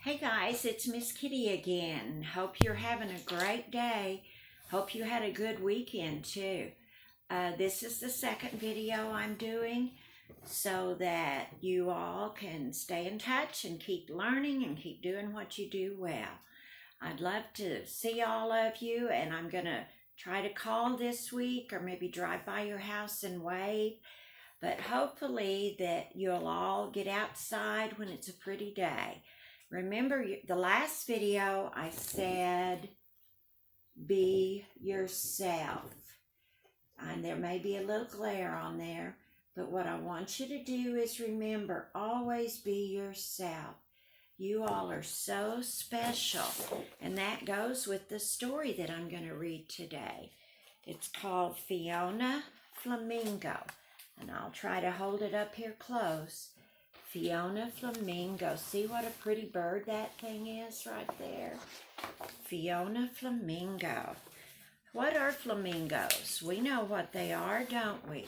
Hey guys, it's Miss Kitty again. Hope you're having a great day. Hope you had a good weekend too. This is the second video I'm doing so that you all can stay in touch and keep learning and keep doing what you do well. I'd love to see all of you, and I'm going to try to call this week or maybe drive by your house and wave. But hopefully that you'll all get outside when it's a pretty day. Remember the last video I said, be yourself. And there may be a little glare on there, but what I want you to do is remember, always be yourself. You all are so special. And that goes with the story that I'm going to read today. It's called Fiona Flamingo. And I'll try to hold it up here close. Fiona Flamingo. See what a pretty bird that thing is right there? Fiona Flamingo. What are flamingos? We know what they are, don't we?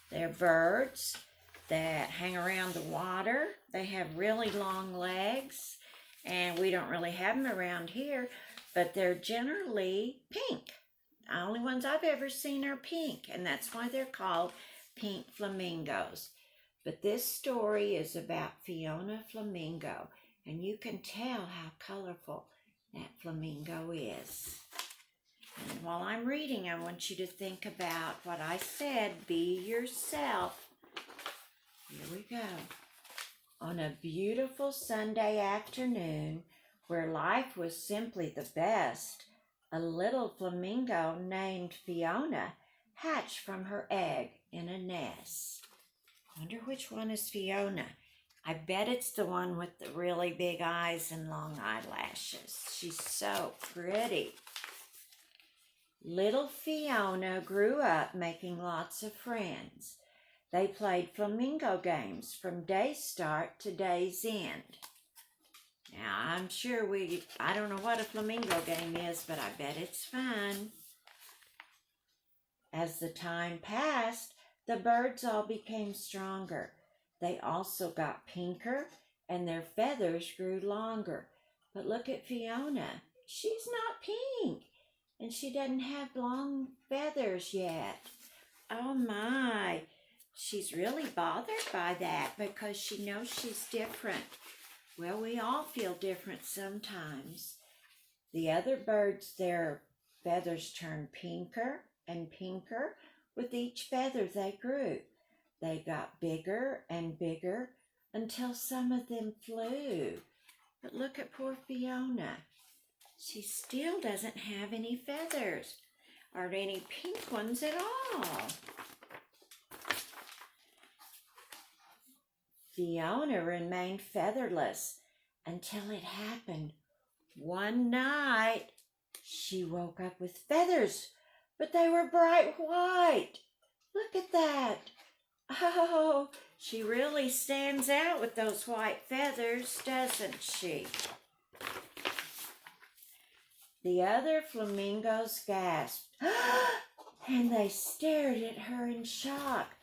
They're birds that hang around the water. They have really long legs, and we don't really have them around here, but they're generally pink. The only ones I've ever seen are pink, and that's why they're called pink flamingos. But this story is about Fiona Flamingo, and you can tell how colorful that flamingo is. And while I'm reading, I want you to think about what I said, be yourself. Here we go. On a beautiful Sunday afternoon, where life was simply the best, a little flamingo named Fiona hatched from her egg in a nest. Wonder which one is Fiona. I bet it's the one with the really big eyes and long eyelashes. She's so pretty. Little Fiona grew up making lots of friends. They played flamingo games from day's start to day's end. Now, I'm sure I don't know what a flamingo game is, but I bet it's fun. As the time passed, the birds all became stronger. They also got pinker, and their feathers grew longer. But look at Fiona. She's not pink, and she doesn't have long feathers yet. Oh my, she's really bothered by that because she knows she's different. Well, we all feel different sometimes. The other birds, their feathers turned pinker and pinker. With each feather they grew. They got bigger and bigger until some of them flew. But look at poor Fiona. She still doesn't have any feathers or any pink ones at all. Fiona remained featherless until it happened. One night, she woke up with feathers, but they were bright white. Look at that. Oh, she really stands out with those white feathers, doesn't she? The other flamingos gasped, and they stared at her in shock.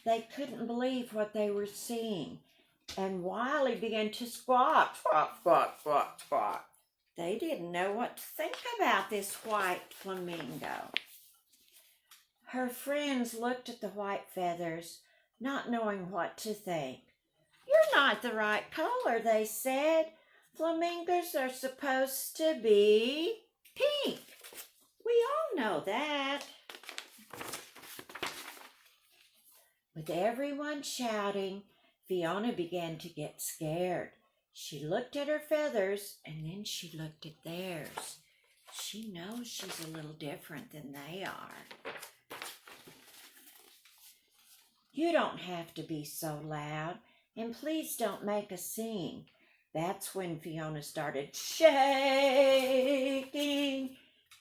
They couldn't believe what they were seeing. And Wiley began to squawk, squawk, squawk, squawk, squawk. They didn't know what to think about this white flamingo. Her friends looked at the white feathers, not knowing what to think. You're not the right color, they said. Flamingos are supposed to be pink. We all know that. With everyone shouting, Fiona began to get scared. She looked at her feathers, and then she looked at theirs. She knows she's a little different than they are. You don't have to be so loud, and please don't make a scene. That's when Fiona started shaking,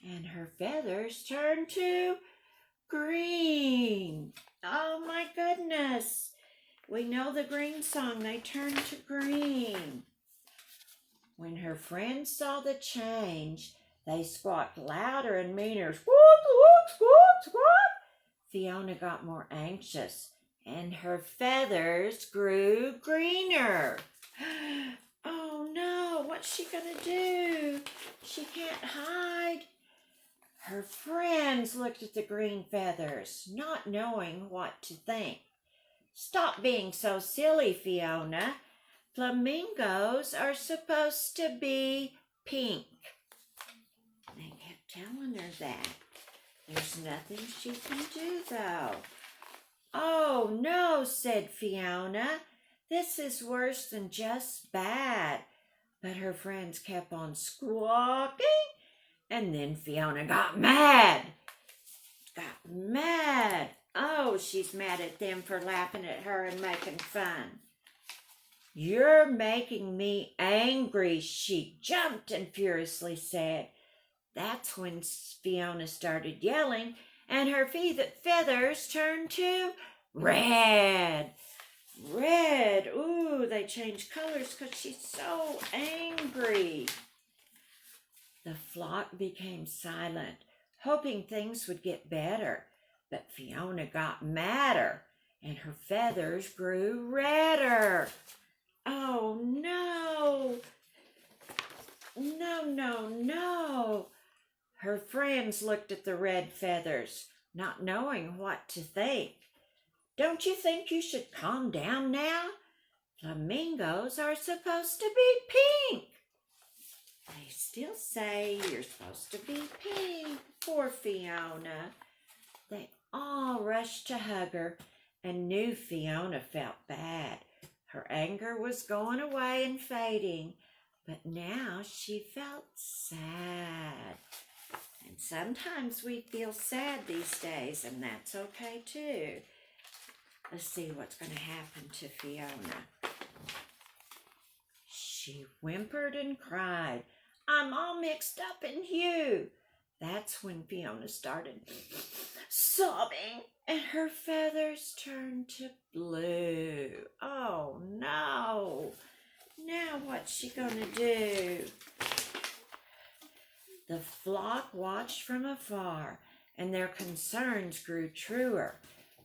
and her feathers turned to green. Oh my goodness. We know the green song. They turned to green. When her friends saw the change, they squawked louder and meaner. Squawk, squawk, squawk, squawk. Fiona got more anxious, and her feathers grew greener. Oh no, what's she gonna do? She can't hide. Her friends looked at the green feathers, not knowing what to think. Stop being so silly, Fiona. Flamingos are supposed to be pink. They kept telling her that. There's nothing she can do, though. Oh, no, said Fiona. This is worse than just bad. But her friends kept on squawking, and then Fiona got mad. Oh, she's mad at them for laughing at her and making fun. You're making me angry, she jumped and furiously said. That's when Fiona started yelling, and her feathers turned to red. Red. Ooh, they changed colors because she's so angry. The flock became silent, hoping things would get better. But Fiona got madder, and her feathers grew redder. Oh, no. No. Her friends looked at the red feathers, not knowing what to think. Don't you think you should calm down now? Flamingos are supposed to be pink. They still say you're supposed to be pink. Poor Fiona. They all rushed to hug her and knew Fiona felt bad. Her anger was going away and fading, but now she felt sad. And sometimes we feel sad these days, and that's okay too. Let's see what's going to happen to Fiona. She whimpered and cried, I'm all mixed up in hue. That's when Fiona started sobbing, and her feathers turned to blue. Oh, no. Now what's she going to do? The flock watched from afar, and their concerns grew truer.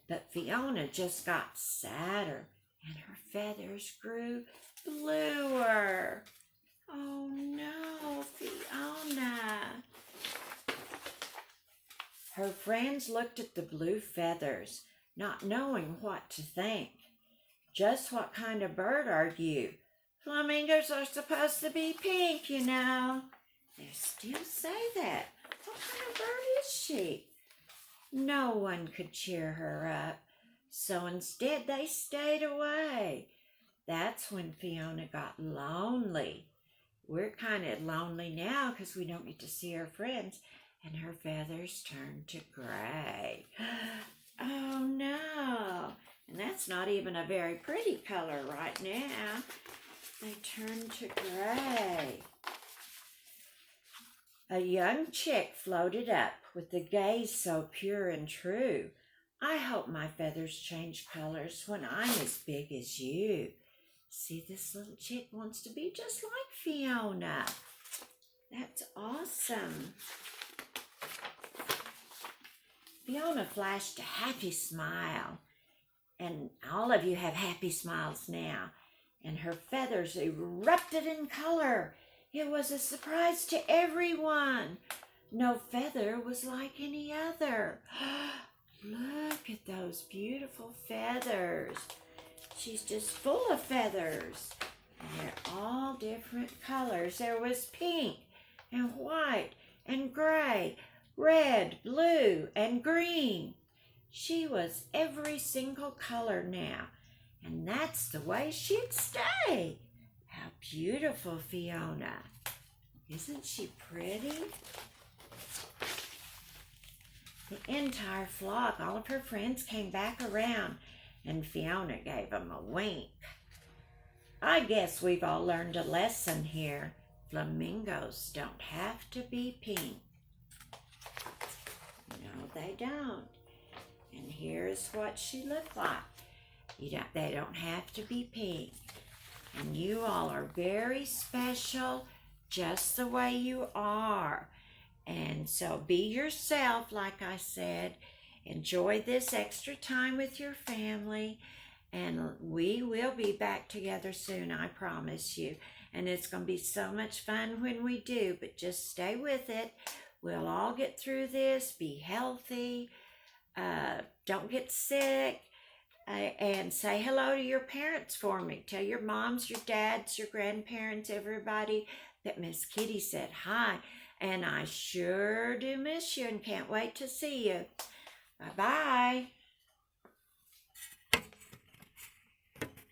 But Fiona just got sadder, and her feathers grew bluer. Oh, no, Fiona. Her friends looked at the blue feathers, not knowing what to think. Just what kind of bird are you? Flamingos are supposed to be pink, you know. They still say that. What kind of bird is she? No one could cheer her up, so instead they stayed away. That's when Fiona got lonely. We're kind of lonely now because we don't get to see our friends, and her feathers turned to gray. Oh, no. And that's not even a very pretty color right now. They turned to gray. A young chick floated up with the gaze so pure and true. I hope my feathers change colors when I'm as big as you. See, this little chick wants to be just like Fiona. That's awesome. Fiona flashed a happy smile, and all of you have happy smiles now, and her feathers erupted in color. It was a surprise to everyone. No feather was like any other. Look at those beautiful feathers. She's just full of feathers, and they're all different colors. There was pink and white and gray, red, blue, and green. She was every single color now, and that's the way she'd stay. How beautiful, Fiona. Isn't she pretty? The entire flock, all of her friends came back around, and Fiona gave them a wink. I guess we've all learned a lesson here. Flamingos don't have to be pink. No, they don't. And here's what she looked like. They don't have to be pink. And you all are very special just the way you are. And so be yourself, like I said. Enjoy this extra time with your family. And we will be back together soon, I promise you. and it's going to be so much fun when we do, but just stay with it. We'll all get through this. Be healthy. Don't get sick. And say hello to your parents for me. Tell your moms, your dads, your grandparents, everybody that Miss Kittie said hi. And I sure do miss you and can't wait to see you. Bye-bye.